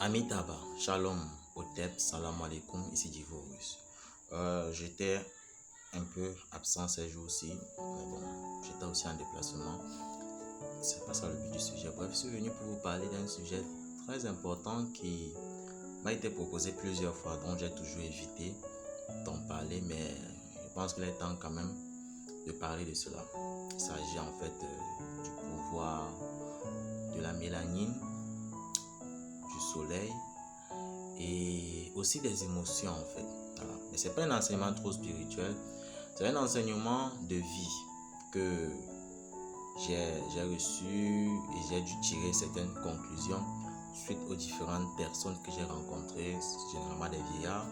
Amitabha, Shalom, Otep, Salam alaikum, ici Divorus. J'étais un peu absent ces jours-ci, mais bon, j'étais aussi en déplacement. C'est pas ça le but du sujet. Bref, je suis venu pour vous parler d'un sujet très important qui m'a été proposé plusieurs fois, dont j'ai toujours évité d'en parler, mais je pense qu'il est temps quand même de parler de cela. Il s'agit en fait du pouvoir de la mélanine, du soleil et aussi des émotions en fait. Voilà. Mais c'est pas un enseignement trop spirituel, c'est un enseignement de vie que j'ai reçu et j'ai dû tirer certaines conclusions suite aux différentes personnes que j'ai rencontrées, généralement des vieillards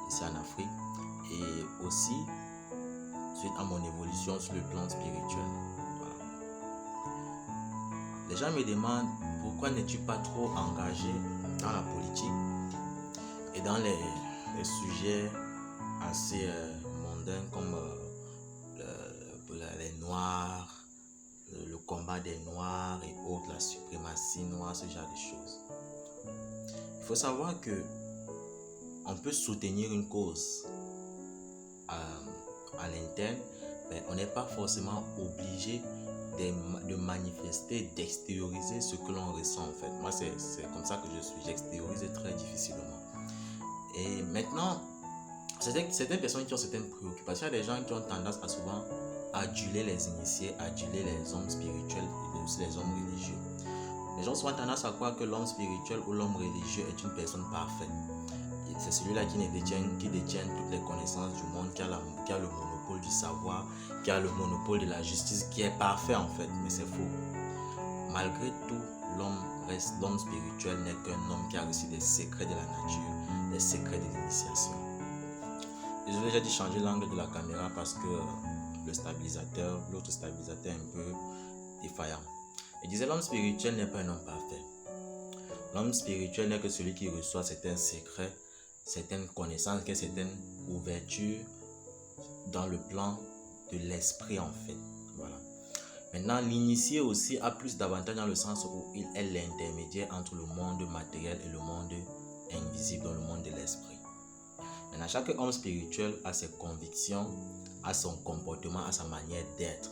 ici en Afrique, et aussi suite à mon évolution sur le plan spirituel. Voilà. Les gens me demandent pourquoi n'es-tu pas trop engagé dans la politique et dans les sujets assez mondains comme les noirs, le combat des noirs et autres, la suprématie noire, ce genre de choses. Il faut savoir que on peut soutenir une cause à l'interne, mais on n'est pas forcément obligé de manifester, d'extérioriser ce que l'on ressent en fait. Moi, c'est comme ça que je suis. J'extériorise très difficilement. Et maintenant, certaines personnes qui ont certaines préoccupations, il y a des gens qui ont tendance à souvent aduler les initiés, aduler les hommes spirituels et aussi les hommes religieux. Les gens ont souvent tendance à croire que l'homme spirituel ou l'homme religieux est une personne parfaite. C'est celui-là qui détient toutes les connaissances du monde, qui a le monopole du savoir, qui a le monopole de la justice, qui est parfait en fait, mais c'est faux. Malgré tout, l'homme spirituel n'est qu'un homme qui a reçu des secrets de la nature, des secrets de l'initiation. Désolé, j'ai dû changer l'angle de la caméra parce que l'autre stabilisateur est un peu défaillant. Je disais, l'homme spirituel n'est pas un homme parfait. L'homme spirituel n'est que celui qui reçoit certains secrets, certaines connaissances, certaines ouvertures dans le plan de l'esprit en fait. Voilà. Maintenant, l'initié aussi a plus d'avantages dans le sens où il est l'intermédiaire entre le monde matériel et le monde invisible, dans le monde de l'esprit. Maintenant, chaque homme spirituel a ses convictions, a son comportement, a sa manière d'être.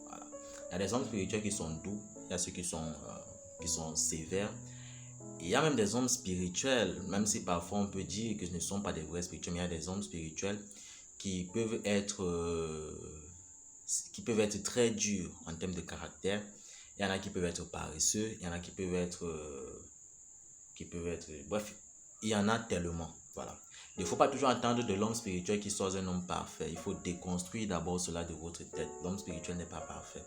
Voilà. Il y a des hommes spirituels qui sont doux, il y a ceux qui sont sévères. Il y a même des hommes spirituels, même si parfois on peut dire que ce ne sont pas des vrais spirituels, mais il y a des hommes spirituels qui peuvent être très durs en termes de caractère. Il y en a qui peuvent être paresseux, il y en a qui peuvent être bref, il y en a tellement. Voilà. Il ne faut pas toujours attendre de l'homme spirituel qu'il soit un homme parfait. Il faut déconstruire d'abord cela de votre tête. L'homme spirituel n'est pas parfait.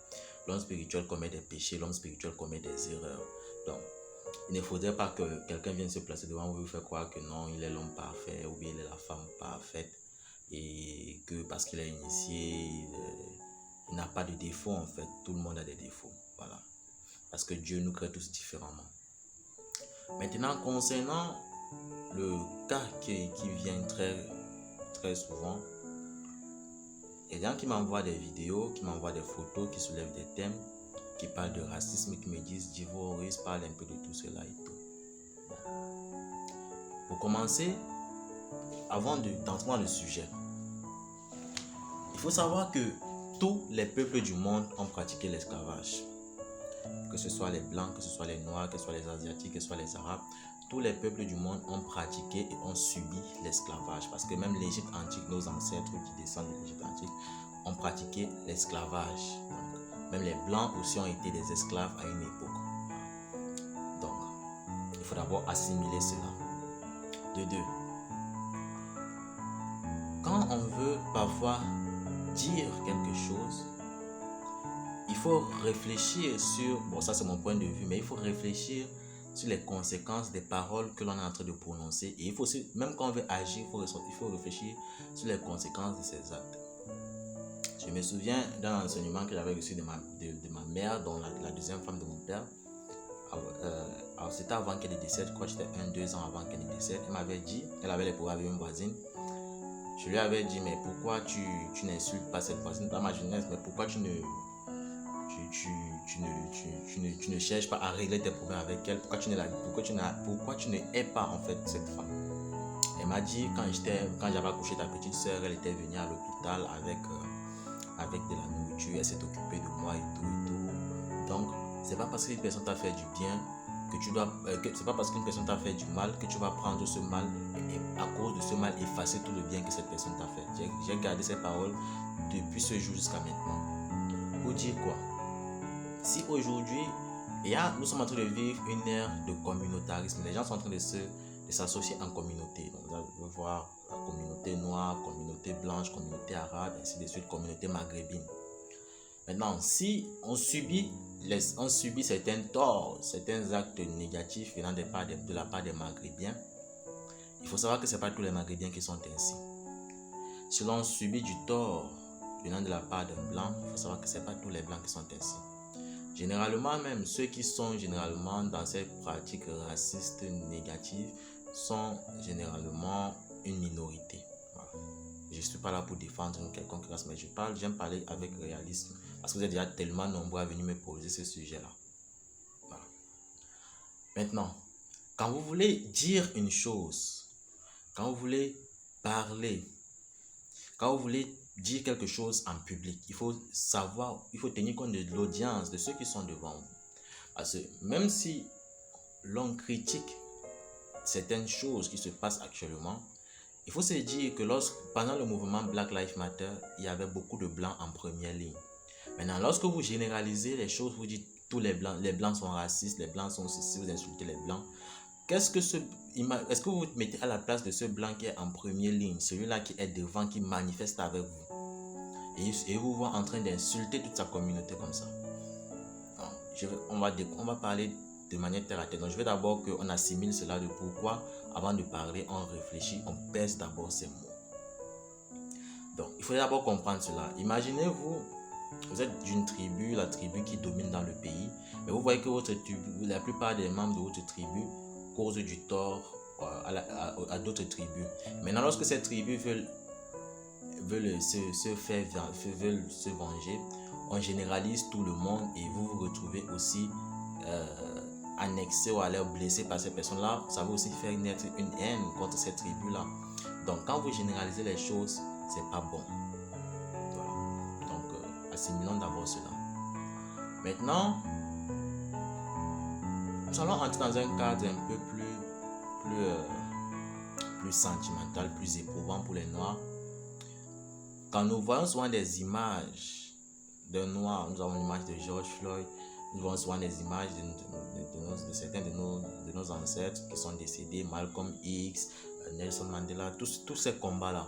L'homme spirituel commet des péchés, l'homme spirituel commet des erreurs. Donc, il ne faudrait pas que quelqu'un vienne se placer devant vous et vous faire croire que non, il est l'homme parfait ou bien il est la femme parfaite et que parce qu'il est initié, il n'a pas de défaut en fait. Tout le monde a des défauts. Voilà. Parce que Dieu nous crée tous différemment. Maintenant, concernant le cas qui vient très, très souvent, il y a des gens qui m'envoient des vidéos, qui m'envoient des photos, qui soulèvent des thèmes, qui parlent de racisme, qui me disent Divorus, parle un peu de tout cela et tout. Bon. Pour commencer, avant d'entrer dans le sujet, il faut savoir que tous les peuples du monde ont pratiqué l'esclavage. Que ce soit les blancs, que ce soit les noirs, que ce soit les asiatiques, que ce soit les arabes, tous les peuples du monde ont pratiqué et ont subi l'esclavage. Parce que même l'Égypte antique, nos ancêtres qui descendent de l'Égypte antique, ont pratiqué l'esclavage. Donc, même les blancs aussi ont été des esclaves à une époque. Donc, il faut d'abord assimiler cela. De deux, quand on veut parfois dire quelque chose, il faut réfléchir sur, bon ça c'est mon point de vue, mais il faut réfléchir sur les conséquences des paroles que l'on est en train de prononcer. Et il faut aussi, même quand on veut agir, il faut réfléchir sur les conséquences de ces actes. Je me souviens d'un enseignement que j'avais reçu de ma mère, dont la deuxième femme de mon père. Alors c'était avant qu'elle décède, je crois que j'étais 1-2 ans avant qu'elle décède. Elle m'avait dit, elle avait les pouvoirs avec une voisine. Je lui avais dit, mais pourquoi tu n'insultes pas cette voisine dans ma jeunesse, mais pourquoi tu tu ne cherches pas à régler tes problèmes avec elle? Pourquoi tu ne hais pas en fait cette femme? Elle m'a dit quand j'avais accouché ta petite soeur, elle était venue à l'hôpital avec de la nourriture, elle s'est occupée de moi et tout. Donc, c'est pas parce qu'une personne t'a fait du bien c'est pas parce qu'une personne t'a fait du mal que tu vas prendre ce mal et à cause de ce mal effacer tout le bien que cette personne t'a fait. J'ai gardé ces paroles depuis ce jour jusqu'à maintenant. Pour dire quoi? Si aujourd'hui, nous sommes en train de vivre une ère de communautarisme, les gens sont en train de s'associer en communauté. Donc, vous allez voir la communauté noire, communauté blanche, communauté arabe, ainsi de suite, communauté maghrébine. Maintenant, si on subit certains torts, certains actes négatifs venant de la part des Maghrébiens, il faut savoir que ce n'est pas tous les Maghrébiens qui sont ainsi. Si l'on subit du tort venant de la part d'un blanc, il faut savoir que ce n'est pas tous les blancs qui sont ainsi. Généralement, même ceux qui sont généralement dans ces pratiques racistes négatives sont généralement une minorité. Voilà. Je ne suis pas là pour défendre quelconque race, mais j'aime parler avec réalisme. Parce que vous êtes déjà tellement nombreux à venir me poser ce sujet-là. Voilà. Maintenant, quand vous voulez dire une chose, quand vous voulez parler, quand vous voulez dire quelque chose en public, il faut tenir compte de l'audience, de ceux qui sont devant vous. Parce que même si l'on critique certaines choses qui se passent actuellement, il faut se dire que pendant le mouvement Black Lives Matter, il y avait beaucoup de blancs en première ligne. Maintenant, lorsque vous généralisez les choses, vous dites tous les blancs sont racistes, les blancs sont ceci, vous insultez les blancs. Est-ce que vous vous mettez à la place de ce blanc qui est en première ligne, celui-là qui est devant, qui manifeste avec vous, et vous voyez en train d'insulter toute sa communauté comme ça? On va parler de manière terre à terre. Donc, je veux d'abord qu'on assimile cela de pourquoi, avant de parler, on réfléchit, on pèse d'abord ces mots. Donc, il faut d'abord comprendre cela. Imaginez-vous, vous êtes d'une tribu, la tribu qui domine dans le pays, mais vous voyez que la plupart des membres de votre tribu causent du tort à d'autres tribus. Maintenant, lorsque ces tribus veulent se venger, on généralise tout le monde et vous vous retrouvez aussi annexé ou à l'air blessé par ces personnes-là. Ça va aussi faire naître une haine contre cette tribu-là. Donc, quand vous généralisez les choses, c'est pas bon. Assimilons d'abord cela. Maintenant, nous allons entrer dans un cadre un peu plus sentimental, plus éprouvant pour les Noirs. Quand nous voyons souvent des images d'un Noir, nous avons l'image de George Floyd, nous voyons souvent des images de certains de nos ancêtres qui sont décédés, Malcolm X, Nelson Mandela, tous ces combats-là.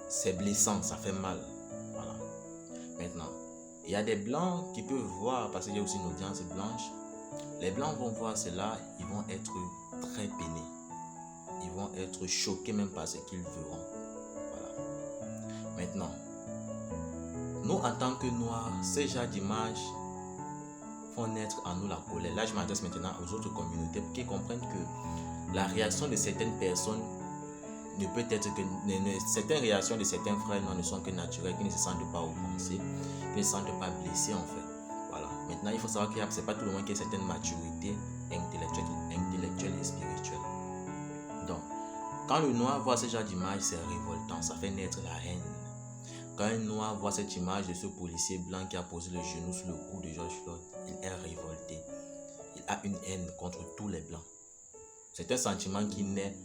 C'est blessant, ça fait mal. Voilà. Maintenant, il y a des blancs qui peuvent voir, parce qu'il y a aussi une audience blanche. Les blancs vont voir cela, ils vont être très peinés. Ils vont être choqués même par ce qu'ils verront. Voilà. Maintenant, nous en tant que Noirs, ces genres d'images font naître en nous la colère. Là, je m'adresse maintenant aux autres communautés pour qu'ils comprennent que la réaction de certaines personnes ne peut être que certaines réactions de certains frères ne sont que naturelles, qui ne se sentent pas offensés, qui ne se sentent pas blessés en fait. Voilà. Maintenant, il faut savoir que ce n'est pas tout le monde qui a certaine maturité intellectuelle et spirituelle. Donc, quand le Noir voit ce genre d'image, c'est révoltant, ça fait naître la haine. Quand un Noir voit cette image de ce policier blanc qui a posé le genou sur le cou de George Floyd, il est révolté. Il a une haine contre tous les blancs. C'est un sentiment qui naît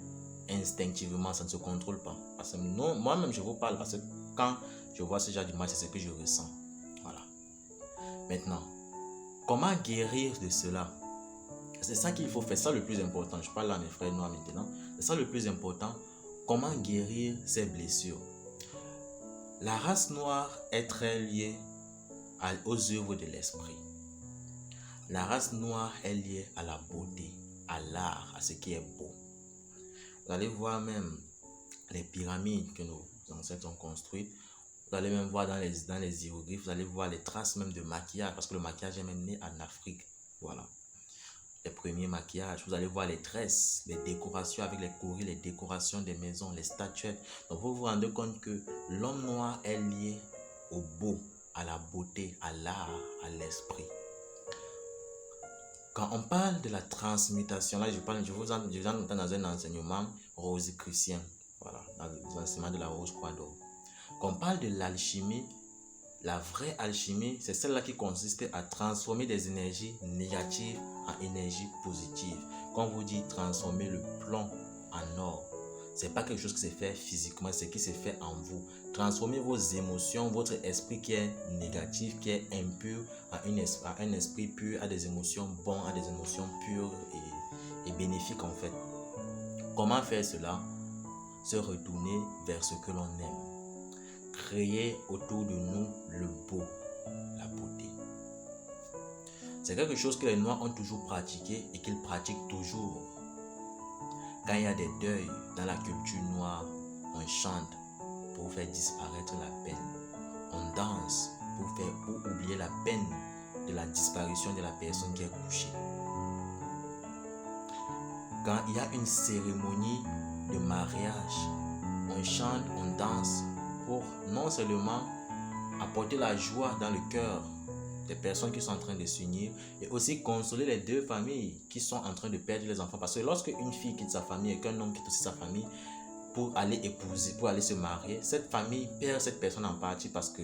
instinctivement, ça ne se contrôle pas. Parce que moi-même, je vous parle parce que quand je vois ce genre d'image, c'est ce que je ressens. Voilà. Maintenant, comment guérir de cela? C'est ça qu'il faut faire, c'est ça le plus important. Je parle à mes frères noirs maintenant. C'est ça le plus important. Comment guérir ces blessures? La race noire est très liée aux œuvres de l'esprit. La race noire est liée à la beauté, à l'art, à ce qui est beau. Vous allez voir même les pyramides que nos ancêtres ont construites. Vous allez même voir dans les hiéroglyphes, vous allez voir les traces même de maquillage, parce que le maquillage est même né en Afrique. Voilà. Les premiers maquillages, vous allez voir les tresses, les décorations avec les cauris, les décorations des maisons, les statuettes. Donc vous vous rendez compte que l'homme noir est lié au beau, à la beauté, à l'art, à l'esprit. Quand on parle de la transmutation, là je vous entends dans un enseignement rosicrucien, voilà, dans l'enseignement de la rose croix d'or. Quand on parle de l'alchimie, la vraie alchimie, c'est celle-là qui consiste à transformer des énergies négatives en énergies positives. Quand on vous dit transformer le plomb en or, c'est pas quelque chose qui se fait physiquement, c'est ce qui se fait en vous. Transformer vos émotions, votre esprit qui est négatif, qui est impur, à un esprit pur, à des émotions bonnes, à des émotions pures et bénéfiques en fait. Comment faire cela? Se retourner vers ce que l'on aime. Créer autour de nous le beau, la beauté. C'est quelque chose que les Noirs ont toujours pratiqué et qu'ils pratiquent toujours. Quand il y a des deuils dans la culture noire, on chante pour faire disparaître la peine. On danse pour oublier la peine de la disparition de la personne qui est couchée. Quand il y a une cérémonie de mariage, on chante, on danse pour non seulement apporter la joie dans le cœur des personnes qui sont en train de s'unir et aussi consoler les deux familles qui sont en train de perdre les enfants. Parce que lorsque une fille quitte sa famille et qu'un homme quitte aussi sa famille pour aller épouser, pour aller se marier, cette famille perd cette personne en partie parce que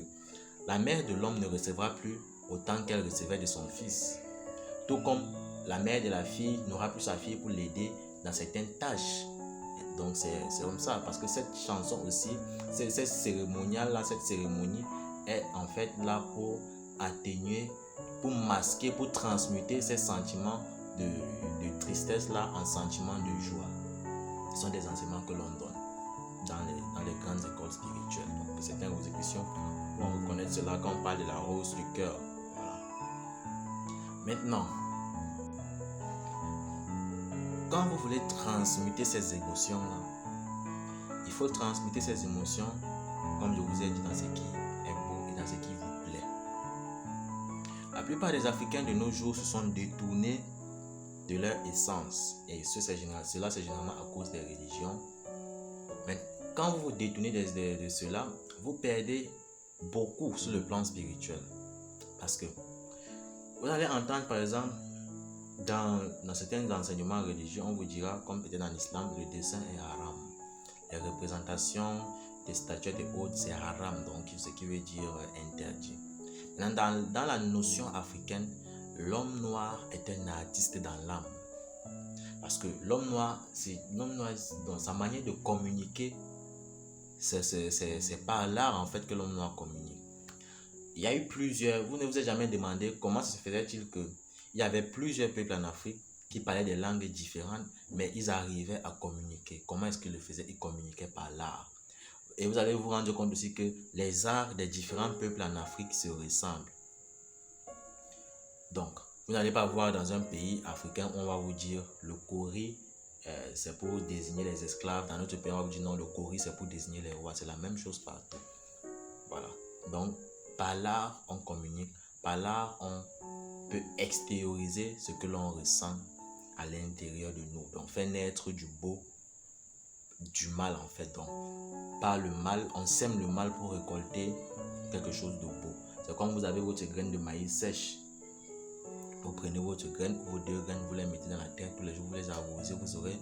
la mère de l'homme ne recevra plus autant qu'elle recevait de son fils. Tout comme la mère de la fille n'aura plus sa fille pour l'aider dans certaines tâches. Donc c'est comme ça, parce que cette chanson aussi, cette cérémonie est en fait là pour atténuer, pour masquer, pour transmuter ces sentiments de tristesse là en sentiments de joie. Ce sont des enseignements que l'on donne dans les grandes écoles spirituelles. Donc certaines rosicruciens vont reconnaître cela quand on parle de la rose du cœur. Voilà. Maintenant, quand vous voulez transmuter ces émotions-là, il faut transmuter ces émotions, comme je vous ai dit, dans ce qui est beau et dans ce qui vous plaît. La plupart des Africains de nos jours se sont détournés de leur essence. Et cela, c'est généralement à cause des religions. Mais quand vous vous détournez de cela, vous perdez beaucoup sur le plan spirituel. Parce que vous allez entendre, par exemple, dans certains enseignements religieux, on vous dira, comme peut-être en islam, le dessin est haram. Les représentations des statuettes et autres, c'est haram, donc ce qui veut dire interdit. Dans la notion africaine, l'homme noir est un artiste dans l'âme. Parce que l'homme noir, dans sa manière de communiquer, c'est par l'art en fait que l'homme noir communique. Il y a eu plusieurs, vous ne vous êtes jamais demandé comment se faisait-il que il y avait plusieurs peuples en Afrique qui parlaient des langues différentes, mais ils arrivaient à communiquer. Comment est-ce qu'ils le faisaient? Ils communiquaient par l'art. Et vous allez vous rendre compte aussi que les arts des différents peuples en Afrique se ressemblent. Donc, vous n'allez pas voir dans un pays africain où on va vous dire le kori, c'est pour désigner les esclaves. Dans notre pays, on va vous dire non, le kori, c'est pour désigner les rois. C'est la même chose partout. Voilà. Donc, par l'art, on communique. Par l'art, on peut extérioriser ce que l'on ressent à l'intérieur de nous. Donc, faire naître du beau, du mal en fait. Donc, par le mal, on sème le mal pour récolter quelque chose de beau. C'est comme vous avez votre graine de maïs sèche. Vous prenez votre graine, vos deux graines, vous les mettez dans la terre tous les jours, vous les arrosez, vous aurez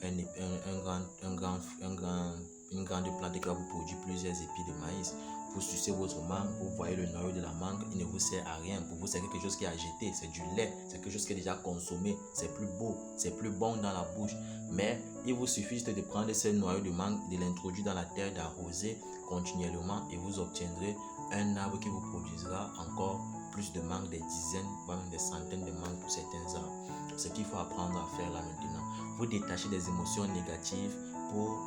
une grande plante qui va vous produire plusieurs épis de maïs. Vous sucez votre mangue, vous voyez le noyau de la mangue, il ne vous sert à rien. Pour vous, c'est quelque chose qui est à jeter, c'est du lait, c'est quelque chose qui est déjà consommé, c'est plus beau, c'est plus bon dans la bouche. Mais il vous suffit de prendre ce noyau de mangue, de l'introduire dans la terre, d'arroser continuellement et vous obtiendrez un arbre qui vous produira encore plus de mangue, des dizaines, voire même des centaines de mangues pour certains arbres. Ce qu'il faut apprendre à faire là maintenant, vous détachez des émotions négatives pour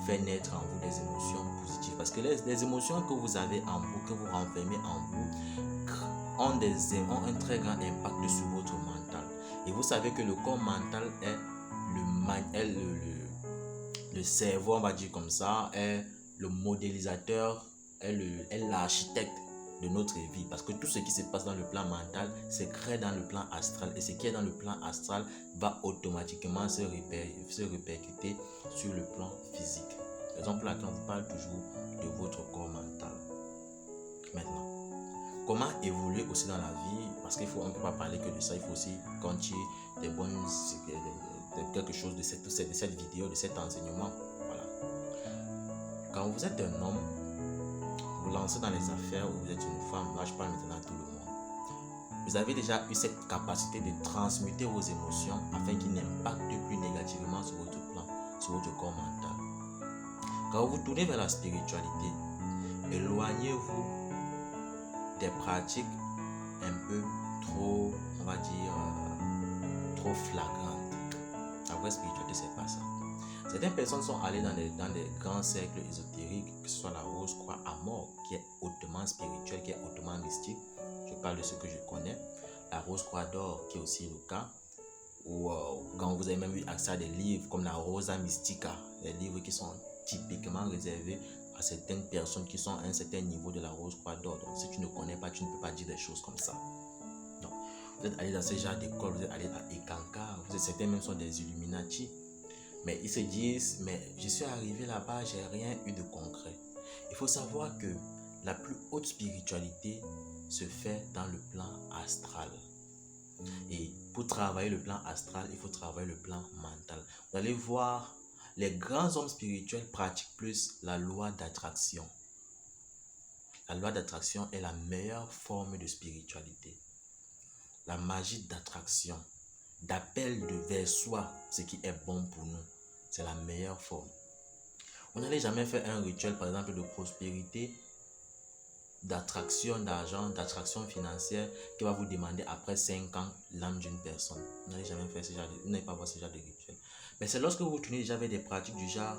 faire naître en vous des émotions positives. Parce que les émotions que vous avez en vous, que vous renfermez en vous, ont un très grand impact sur votre mental. Et vous savez que le corps mental est le cerveau, on va dire comme ça, est le modélisateur, est l'architecte de notre vie, parce que tout ce qui se passe dans le plan mental se crée dans le plan astral, et ce qui est dans le plan astral va automatiquement se répercuter sur le plan physique. Raison pour laquelle on vous parle toujours de votre corps mental. Maintenant, comment évoluer aussi dans la vie, parce qu'il faut, on ne peut pas parler que de ça, il faut aussi qu'on tire des bonnes, quelque chose de cette vidéo, de cet enseignement. Voilà. Quand vous êtes un homme, vous lancez dans les affaires, ou vous êtes une femme, là je parle maintenant à tout le monde. Vous avez déjà eu cette capacité de transmuter vos émotions afin qu'ils n'impactent plus négativement sur votre plan, sur votre corps mental. Quand vous tournez vers la spiritualité, éloignez-vous des pratiques un peu trop, on va dire, trop flagrantes. La vraie spiritualité, c'est pas ça. Certaines personnes sont allées dans des grands cercles ésotériques, que ce soit la Rose Croix à mort, qui est hautement spirituelle, qui est hautement mystique. Je parle de ce que je connais. La Rose Croix d'Or, qui est aussi le cas. Ou quand vous avez même eu accès à des livres comme la Rosa Mystica, des livres qui sont typiquement réservés à certaines personnes qui sont à un certain niveau de la Rose Croix d'Or. Donc si tu ne connais pas, tu ne peux pas dire des choses comme ça. Donc, vous êtes allé dans ce genre d'école, vous êtes allé à Ekanka, certains même sont des Illuminati. Mais ils se disent, mais je suis arrivé là-bas, j'ai rien eu de concret. Il faut savoir que la plus haute spiritualité se fait dans le plan astral. Et pour travailler le plan astral, il faut travailler le plan mental. Vous allez voir, les grands hommes spirituels pratiquent plus la loi d'attraction. La loi d'attraction est la meilleure forme de spiritualité. La magie d'attraction, d'appel vers soi, ce qui est bon pour nous. C'est la meilleure forme. Vous n'allez jamais faire un rituel, par exemple, de prospérité, d'attraction d'argent, d'attraction financière, qui va vous demander après 5 ans l'âme d'une personne. Vous n'allez jamais faire ce genre de, vous n'allez pas voir ce genre de rituel. Mais c'est lorsque vous tournez déjà avec des pratiques du genre,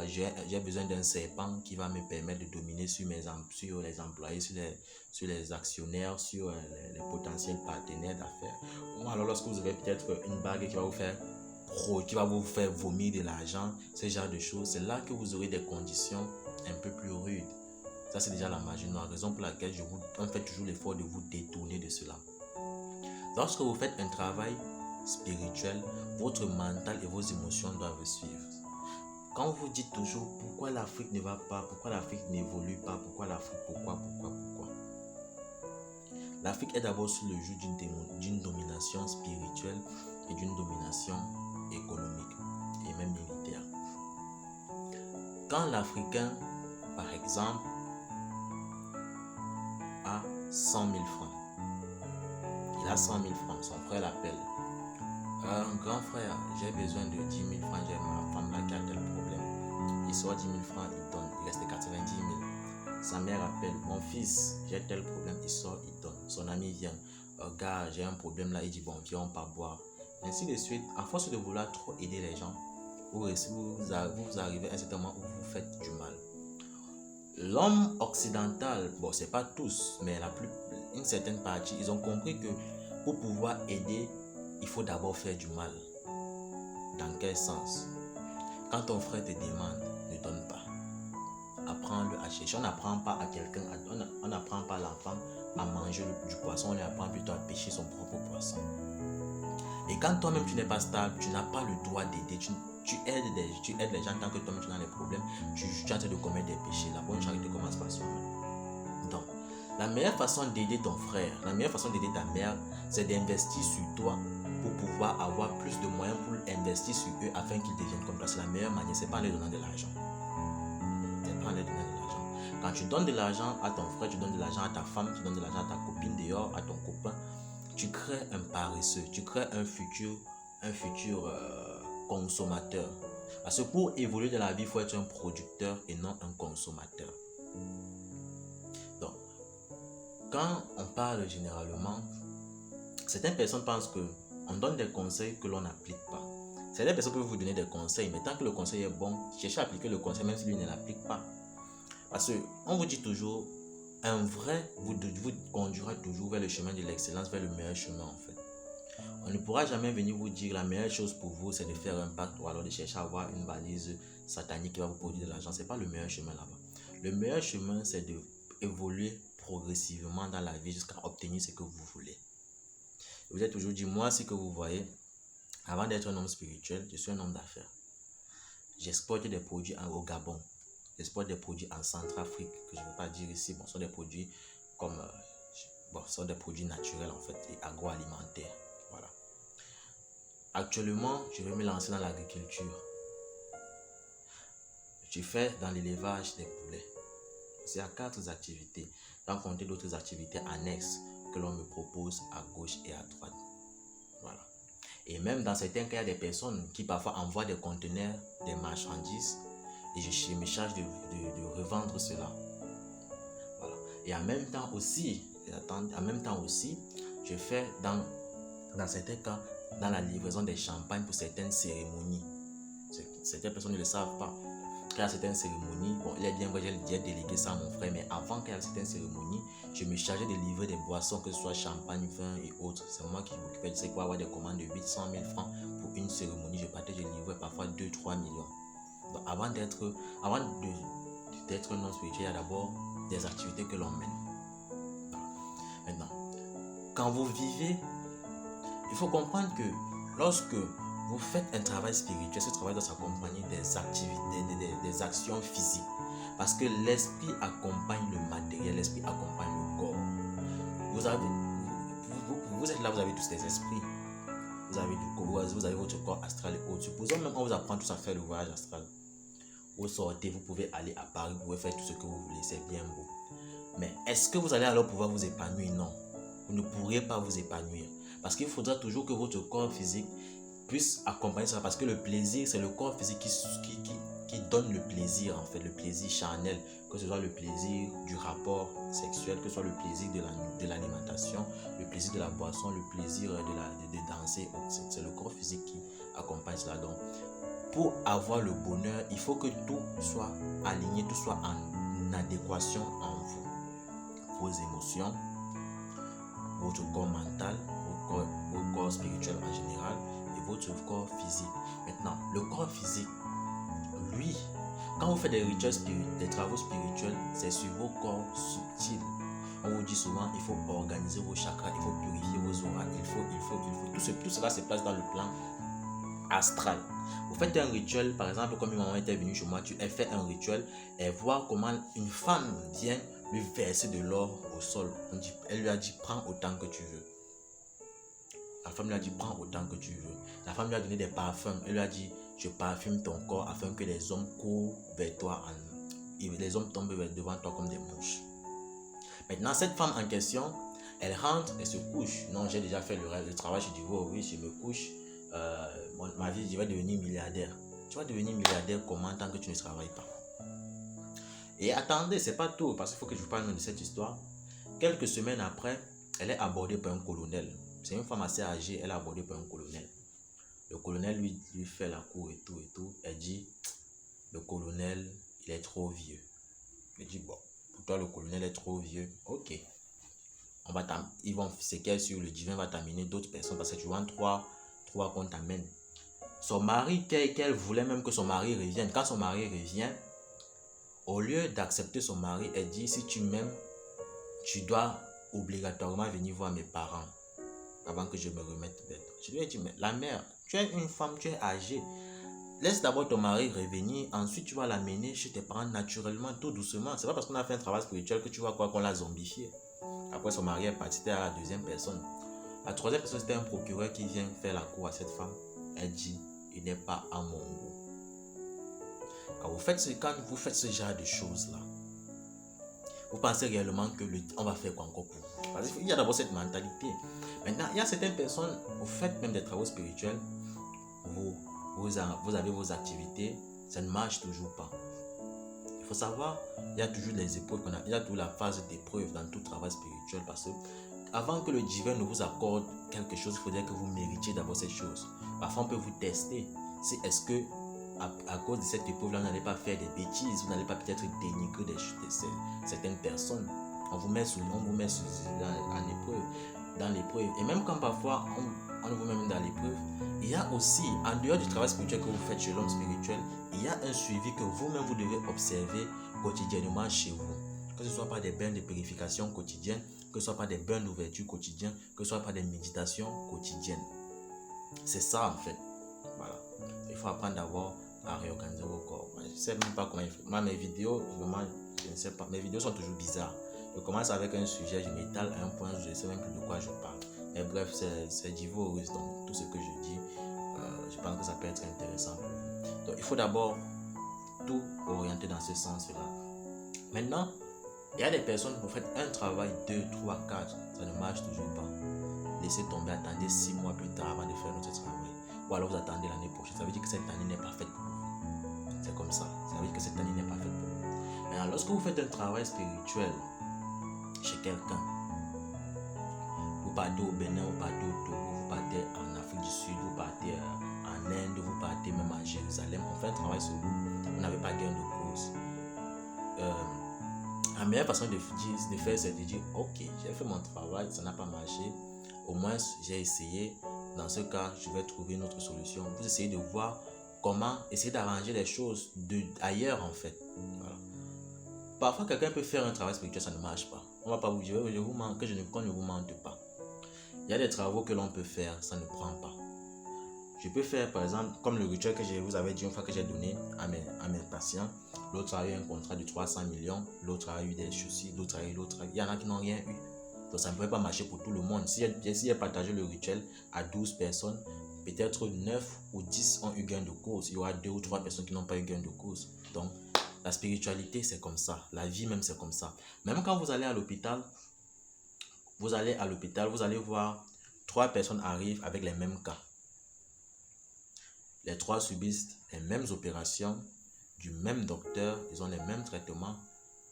j'ai besoin d'un serpent qui va me permettre de dominer sur les employés, sur les actionnaires, sur les potentiels partenaires d'affaires. Ou alors lorsque vous avez peut-être une bague qui va vous faire vomir de l'argent, ce genre de choses, c'est là que vous aurez des conditions un peu plus rudes. Ça, c'est déjà la magie noire, raison pour laquelle on fait toujours l'effort de vous détourner de cela. Lorsque vous faites un travail spirituel, votre mental et vos émotions doivent suivre. Quand vous dites toujours pourquoi l'Afrique ne va pas, pourquoi l'Afrique n'évolue pas, pourquoi l'Afrique, pourquoi. L'Afrique est d'abord sous le joug d'une domination spirituelle et d'une domination économique et même militaire. Quand l'Africain, par exemple, a 100 000 francs, il a 100 000 francs, son frère l'appelle. Un grand frère, j'ai besoin de 10 000 francs, j'ai ma femme là qui a tel problème. Il sort 10 000 francs, il donne, il reste 90 000. Sa mère appelle, mon fils, j'ai tel problème, il sort, il donne. Son ami vient, gars, j'ai un problème là, il dit, bon, viens, on part boire. Ainsi de suite, à force de vouloir trop aider les gens, vous arrivez à un certain moment où vous faites du mal. L'homme occidental, bon, c'est pas tous, mais une certaine partie, ils ont compris que pour pouvoir aider, il faut d'abord faire du mal. Dans quel sens? Quand ton frère te demande, ne donne pas. Apprends-le à chercher. On n'apprend pas à quelqu'un, on n'apprend pas à l'enfant à manger du poisson, on lui apprend plutôt à pêcher son propre poisson. Et quand toi-même tu n'es pas stable, tu n'as pas le droit d'aider, tu aides les gens tant que toi-même tu as des problèmes, tu es en train de commettre des péchés. La bonne charité commence par soi-même. Donc, la meilleure façon d'aider ton frère, la meilleure façon d'aider ta mère, c'est d'investir sur toi pour pouvoir avoir plus de moyens pour investir sur eux afin qu'ils deviennent comme toi. C'est la meilleure manière, c'est pas en leur donnant de l'argent. C'est pas en leur donnant de l'argent. Quand tu donnes de l'argent à ton frère, tu donnes de l'argent à ta femme, tu donnes de l'argent à ta copine dehors, à ton copain, tu crées un paresseux, tu crées un futur consommateur. Parce que pour évoluer dans la vie, il faut être un producteur et non un consommateur. Donc, quand on parle généralement, certaines personnes pensent qu'on donne des conseils que l'on n'applique pas. Certaines personnes peuvent vous donner des conseils, mais tant que le conseil est bon, cherchez à appliquer le conseil même si lui ne l'applique pas. Parce qu'on vous dit toujours, un vrai vous conduira toujours vers le chemin de l'excellence, vers le meilleur chemin en fait. On ne pourra jamais venir vous dire la meilleure chose pour vous, c'est de faire un pacte ou alors de chercher à avoir une valise satanique qui va vous produire de l'argent. Ce n'est pas le meilleur chemin là-bas. Le meilleur chemin, c'est d'évoluer progressivement dans la vie jusqu'à obtenir ce que vous voulez. Vous êtes toujours dit, moi, ce que vous voyez, avant d'être un homme spirituel, je suis un homme d'affaires. J'exporte des produits au Gabon. J'exporte des produits en Centrafrique, que je ne veux pas dire ici. Bon, ce sont des produits comme, Bon, ce sont des produits naturels en fait et agroalimentaires. Voilà. Actuellement, je vais me lancer dans l'agriculture. Je fais dans l'élevage des poulets. C'est à 4 activités, sans compter d'autres activités annexes que l'on me propose à gauche et à droite. Voilà. Et même dans certains cas, il y a des personnes qui parfois envoient des conteneurs, des marchandises, et je me charge de revendre cela. Voilà. Et en même temps aussi, je fais dans certains cas, dans la livraison des champagnes pour certaines cérémonies. Certaines personnes ne le savent pas. Quand il y a certaines cérémonies, bon, il est bien vrai, j'ai déjà délégué ça à mon frère, mais avant qu'il y ait certaines cérémonies, je me chargeais de livrer des boissons, que ce soit champagne, vin et autres. C'est moi qui m'occupais. Je sais quoi, avoir des commandes de 800 000 francs pour une cérémonie. Je livrais parfois 2-3 millions. Donc, avant d'être non spirituel, il y a d'abord des activités que l'on mène. Maintenant, quand vous vivez, il faut comprendre que lorsque vous faites un travail spirituel, ce travail doit s'accompagner des activités, des actions physiques. Parce que l'esprit accompagne le matériel, l'esprit accompagne le corps. Vous êtes là, vous avez tous des esprits. Vous avez votre corps astral et autres. Supposons même qu'on vous apprend tous à faire le voyage astral. Vous sortez, vous pouvez aller à Paris, vous pouvez faire tout ce que vous voulez, c'est bien beau. Mais est-ce que vous allez alors pouvoir vous épanouir? Non. Vous ne pourrez pas vous épanouir. Parce qu'il faudra toujours que votre corps physique puisse accompagner ça, parce que le plaisir, c'est le corps physique qui donne le plaisir, en fait, le plaisir charnel, que ce soit le plaisir du rapport sexuel, que ce soit le plaisir de l'alimentation, le plaisir de la boisson, le plaisir de danser. C'est le corps physique qui accompagne cela. Donc, pour avoir le bonheur, il faut que tout soit aligné, tout soit en adéquation en vous. Vos émotions, votre corps mental, votre corps spirituel en général, votre corps physique. Maintenant, le corps physique, lui, quand vous faites des rituels spirituels, des travaux spirituels, c'est sur vos corps subtils. On vous dit souvent, il faut organiser vos chakras, il faut purifier vos auras, il faut. Tout cela se place dans le plan astral. Vous faites un rituel, par exemple, comme une maman était venue chez moi, elle fait un rituel et voir comment une femme vient lui verser de l'or au sol. Elle lui a dit, prends autant que tu veux. La femme lui a dit, prends autant que tu veux. La femme lui a donné des parfums. Elle lui a dit, je parfume ton corps afin que les hommes courent vers toi. Les hommes tombent devant toi comme des mouches. Maintenant, cette femme en question, elle rentre et se couche. Non, j'ai déjà fait le travail. Je dis, oh oui, je me couche. Ma vie, je vais devenir milliardaire. Tu vas devenir milliardaire comment tant que tu ne travailles pas? Et attendez, c'est pas tout, parce qu'il faut que je vous parle de cette histoire. Quelques semaines après, elle est abordée par un colonel. C'est une femme assez âgée, elle est abordée par un colonel. Le colonel lui fait la cour et tout. Elle dit, le colonel, il est trop vieux. Elle dit, bon, pour toi, le colonel est trop vieux. Ok. Ils vont séquer sur le divin, va t'amener d'autres personnes, parce que tu vois trois qu'on t'amène. Son mari, qu'elle voulait même que son mari revienne. Quand son mari revient, au lieu d'accepter son mari, elle dit, si tu m'aimes, tu dois obligatoirement venir voir mes parents avant que je me remette vers toi. Je lui ai dit, mais la mère, tu es une femme, tu es âgée. Laisse d'abord ton mari revenir, ensuite tu vas l'amener chez tes parents naturellement, tout doucement. C'est pas parce qu'on a fait un travail spirituel que tu vois quoi qu'on l'a zombifié. Après son mari est parti, c'était à la deuxième personne. La troisième personne, c'était un procureur qui vient faire la cour à cette femme. Elle dit, il n'est pas à mon goût. Quand vous faites ce genre de choses-là, vous pensez réellement que on va faire quoi encore pour vous? Parce qu'il y a d'abord cette mentalité. Maintenant, il y a certaines personnes, vous faites même des travaux spirituels, vous avez vos activités, ça ne marche toujours pas. Il faut savoir, il y a toujours les épreuves, il y a toujours la phase d'épreuve dans tout travail spirituel, parce que avant que le divin ne vous accorde quelque chose, il faudrait que vous méritiez d'abord cette chose. Parfois, on peut vous tester. Si est-ce que à cause de cette épreuve-là, vous n'allez pas faire des bêtises, vous n'allez pas peut-être dénigrer certaines personnes. On vous met dans l'épreuve. Et même quand parfois on vous met dans l'épreuve, il y a aussi, en dehors du travail spirituel que vous faites chez l'homme spirituel, il y a un suivi que vous-même vous devez observer quotidiennement chez vous. Que ce soit par des bains de purification quotidiennes, que ce soit par des bains d'ouverture quotidiens, que ce soit par des méditations quotidiennes. C'est ça en fait. Voilà. Il faut apprendre d'abord à réorganiser vos corps. Je ne sais même pas comment il fait. Moi, mes vidéos, vraiment, je ne sais pas. Mes vidéos sont toujours bizarres. Je commence avec un sujet, je m'étale à un point, je ne sais même plus de quoi je parle. Mais bref, c'est Divo-Russe, donc tout ce que je dis, je pense que ça peut être intéressant pour vous. Donc il faut d'abord tout orienter dans ce sens-là. Maintenant, il y a des personnes, vous faites un travail, 2, 3, 4, ça ne marche toujours pas. Laissez tomber, attendez 6 mois plus tard avant de faire notre travail. Ou alors vous attendez l'année prochaine. Ça veut dire que cette année n'est pas faite pour vous. C'est comme ça. Ça veut dire que cette année n'est pas faite pour vous. Maintenant, lorsque vous faites un travail spirituel chez quelqu'un, vous partez au Bénin, vous partez au Togo, vous partez en Afrique du Sud, vous partez en Inde, vous partez même à Jérusalem, on fait un travail sur vous, vous n'avez pas gain de cause. La meilleure façon de faire, c'est de dire, ok, j'ai fait mon travail, ça n'a pas marché, au moins j'ai essayé, dans ce cas, je vais trouver une autre solution. Vous essayez de voir comment essayer d'arranger les choses ailleurs en fait. Voilà. Parfois, quelqu'un peut faire un travail spirituel, ça ne marche pas. On va pas vous dire, qu'on ne vous mente pas. Il y a des travaux que l'on peut faire, ça ne prend pas. Je peux faire par exemple, comme le rituel que je vous avais dit une fois que j'ai donné à mes patients. L'autre a eu un contrat de 300 millions, l'autre a eu des soucis, l'autre a eu. Il y en a qui n'ont rien eu. Donc ça ne pourrait pas marcher pour tout le monde. Si j'ai partagé le rituel à 12 personnes, peut-être 9 ou 10 ont eu gain de cause. Il y aura 2 ou 3 personnes qui n'ont pas eu gain de cause. Donc la spiritualité, c'est comme ça. La vie même, c'est comme ça. Même quand vous allez à l'hôpital, vous allez voir 3 personnes arrivent avec les mêmes cas. Les 3 subissent les mêmes opérations, du même docteur, ils ont les mêmes traitements.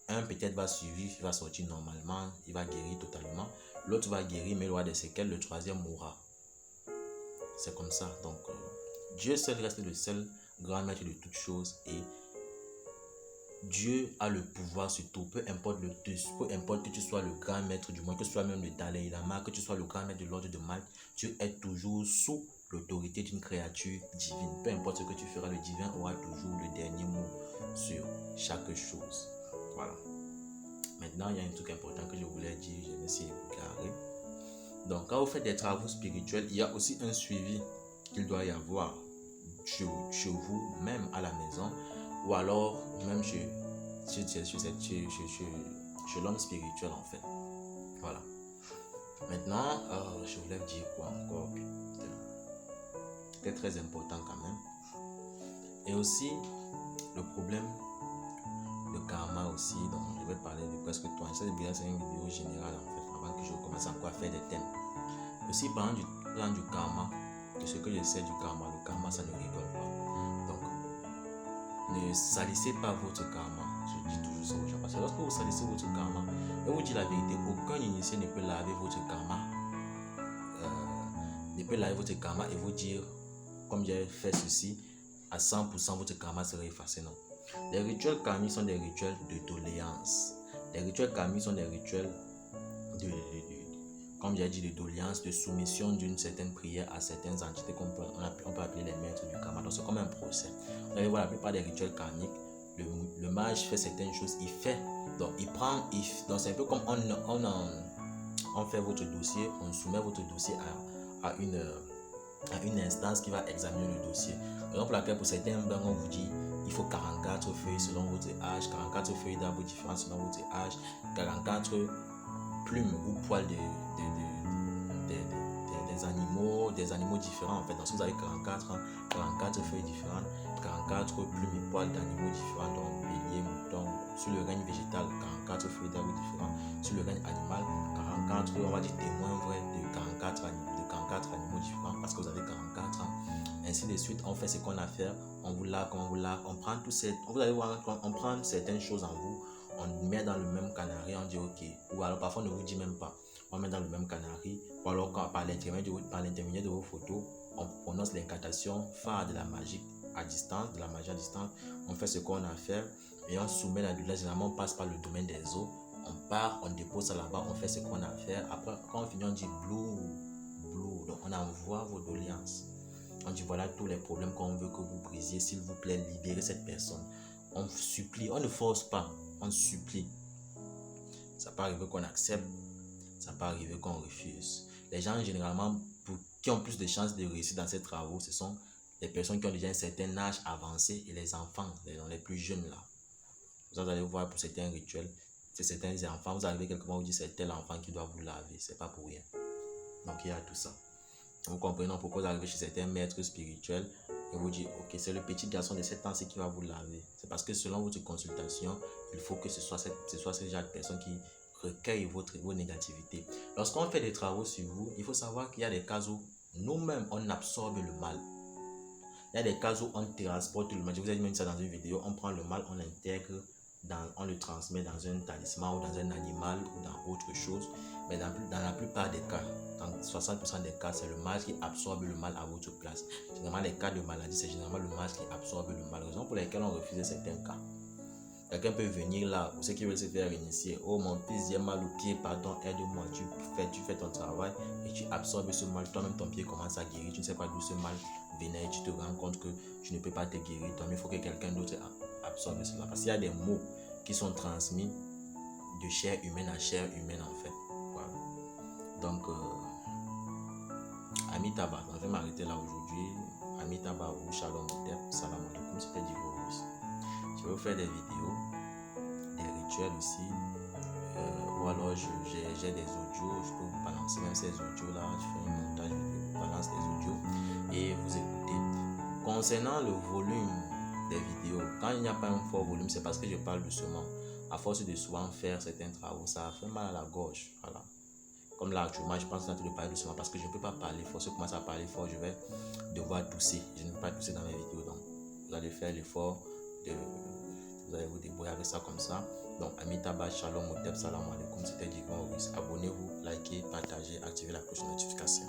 Un peut-être va suivre, il va sortir normalement, il va guérir totalement. L'autre va guérir, mais il aura des séquelles, le troisième mourra. C'est comme ça. Donc, Dieu seul reste le seul grand maître de toutes choses et Dieu a le pouvoir sur tout. Peu importe que tu sois le grand maître du monde, que tu sois même le Dalai Lama, que tu sois le grand maître de l'ordre de Malte, tu es toujours sous l'autorité d'une créature divine. Peu importe ce que tu feras, le divin aura toujours le dernier mot sur chaque chose. Voilà. Maintenant, il y a un truc important que je voulais dire, je vais essayer de vous carrer. Donc, quand vous faites des travaux spirituels, il y a aussi un suivi qu'il doit y avoir chez vous, même à la maison, ou alors même chez l'homme spirituel en fait. Voilà. Maintenant, je voulais dire quoi encore? C'était très important quand même. Et aussi, le problème de karma aussi, donc je vais parler de presque tout. C'est une vidéo générale en fait, avant que je commence encore à faire des thèmes. Aussi, parlant du karma, de ce que je sais du karma, le karma ça ne rigole pas. Donc, ne salissez pas votre karma. Je dis toujours ça aux gens. Parce que lorsque vous salissez votre karma, je vous dis la vérité, aucun initié ne peut laver votre karma. Ne peut laver votre karma et vous dire, comme j'ai fait ceci, à 100% votre karma sera effacé. Non. Les rituels karmiques sont des rituels de doléance. Les rituels karmiques sont des rituels comme j'ai dit, de doléance, de soumission d'une certaine prière à certaines entités qu'on peut appeler les maîtres du karma. Donc c'est comme un procès. Vous allez voir la plupart des rituels karmiques, le mage fait certaines choses, il fait, donc il prend, donc c'est un peu comme on fait votre dossier, on soumet votre dossier à une instance qui va examiner le dossier. Donc pour laquelle pour certains, on vous dit il faut 44 feuilles selon votre âge, 44 feuilles d'arbres différents selon votre âge, 44 plumes ou poils des animaux différents en fait. Donc si vous avez 44 feuilles différentes, 44 plumes et poils d'animaux différents, donc bélier, mouton. Sur le règne végétal, 44 feuilles d'arbres différents. Sur le règne animal, 44, on va dire témoins vrais de 44 animaux différents parce que vous avez 44 ans. Ainsi de suite, on fait ce qu'on a à faire, on vous lave, on prend vous allez voir, on prend certaines choses en vous, on met dans le même canari, on dit ok, ou alors parfois on ne vous dit même pas, on met dans le même canari, ou alors par l'intermédiaire de vos photos, on prononce l'incantation phare de la magie à distance, on fait ce qu'on a à faire et on soumet la douleur. Généralement on passe par le domaine des eaux, on part, on dépose ça là-bas, on fait ce qu'on a à faire. Après quand on finit on dit blue, donc on envoie vos doléances. On dit voilà tous les problèmes qu'on veut que vous brisiez, s'il vous plaît, libérez cette personne. On supplie, on ne force pas, on supplie. Ça peut arriver qu'on accepte, ça peut arriver qu'on refuse. Les gens généralement qui ont plus de chances de réussir dans ces travaux, ce sont les personnes qui ont déjà un certain âge avancé et les enfants, les plus jeunes là. Vous allez voir pour certains rituels, c'est certains enfants, vous arrivez quelque part, vous dites c'est tel enfant qui doit vous laver, c'est pas pour rien. Donc il y a tout ça. Vous comprenez pourquoi vous arrivez chez certains maîtres spirituels et vous dites ok, c'est le petit garçon de 7 ans qui va vous laver. C'est parce que selon votre consultation, il faut que ce soit ce genre de personne qui recueille vos négativités. Lorsqu'on fait des travaux sur vous, il faut savoir qu'il y a des cas où nous-mêmes on absorbe le mal. Il y a des cas où on transporte le mal. Je vous ai dit ça dans une vidéo, on prend le mal, on l'intègre, on le transmet dans un talisman ou dans un animal ou dans autre chose. Mais dans la plupart des cas, dans 60% des cas, c'est le mal qui absorbe le mal à votre place. Généralement, les cas de maladie, c'est généralement le mal qui absorbe le mal. Raison pour laquelle on refuse certains cas. Quelqu'un peut venir là, pour ceux qui veulent se faire initier. Oh mon fils, j'ai mal au pied, pardon, aide-moi. Tu fais ton travail et tu absorbes ce mal. Toi-même, ton pied commence à guérir. Tu ne sais pas d'où ce mal venait. Tu te rends compte que tu ne peux pas te guérir. Donc, il faut que quelqu'un d'autre absorbe cela. Parce qu'il y a des mots qui sont transmis de chair humaine à chair humaine, en fait. Voilà. Donc, Amitabha, donc je vais m'arrêter là aujourd'hui. Amitabha ou Shalom Hotep, Salam Alaikum, c'était Divorce. Je vais vous faire des vidéos, des rituels aussi, ou alors j'ai des audios, je peux vous balancer même ces audios là, je fais un montage, je vous balance des audios et vous écoutez. Concernant le volume des vidéos, quand il n'y a pas un fort volume, c'est parce que je parle doucement. À force de souvent faire certains travaux, ça fait mal à la gorge, voilà. Comme là actuellement, je pense que de parler doucement parce que je ne peux pas parler fort. Si je commence à parler fort, je vais devoir tousser. Je ne peux pas tousser dans mes vidéos, donc vous allez faire l'effort vous allez vous débrouiller avec ça comme ça. Donc, Amitabha, Shalom, Hotep, Salam Alaikum, c'était Divin Maurice. Abonnez-vous, likez, partagez, activez la cloche de notification.